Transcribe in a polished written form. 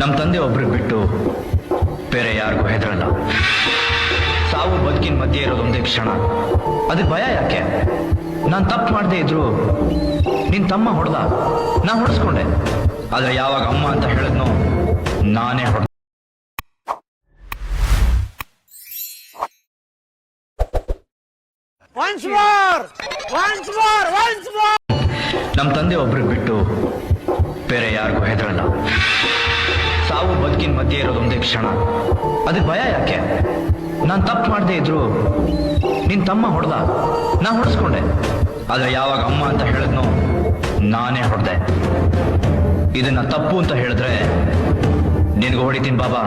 ನಮ್ಮ ತಂದೆ ಒಬ್ರಿಗೆ ಬಿಟ್ಟು ಬೇರೆ ಯಾರಿಗೂ ಹೆದರಲ್ಲ. ಸಾವು ಬದುಕಿನ ಮಧ್ಯೆ ಇರೋದೊಂದೇ ಕ್ಷಣ, ಅದಕ್ಕೆ ಭಯ ಯಾಕೆ? ನಾನು ತಪ್ಪು ಮಾಡದೇ ಇದ್ರು ನಿನ್ ತಮ್ಮ ಹೊಡೆದ, ನಾ ಹೊಡೆಸ್ಕೊಂಡೆ. ಆದ್ರೆ ಯಾವಾಗ ಅಮ್ಮ ಅಂತ ಹೇಳಿದ್ನೋ ನಾನೇ ಹೊಡೆದ. ನಮ್ಮ ತಂದೆ ಒಬ್ರಿಗೆ ಬಿಟ್ಟು ಬೇರೆ ಯಾರಿಗೂ ಹೆದರಲ್ಲ. ಸಾವು ಬದುಕಿನ ಮಧ್ಯೆ ಇರೋದೊಂದೇ ಕ್ಷಣ, ಅದಕ್ಕೆ ಭಯ ಯಾಕೆ? ನಾನು ತಪ್ಪು ಮಾಡದೇ ಇದ್ರು ನಿನ್ ತಮ್ಮ ಹೊಡೆದ, ನಾ ಹೊಡೆಸ್ಕೊಂಡೆ. ಆದ್ರೆ ಯಾವಾಗ ಅಮ್ಮ ಅಂತ ಹೇಳಿದ್ನೋ ನಾನೇ ಹೊಡೆದೆ. ಇದನ್ನ ತಪ್ಪು ಅಂತ ಹೇಳಿದ್ರೆ ನಿನ್ಗೆ ಹೊಡಿತೀನಿ ಬಾಬಾ.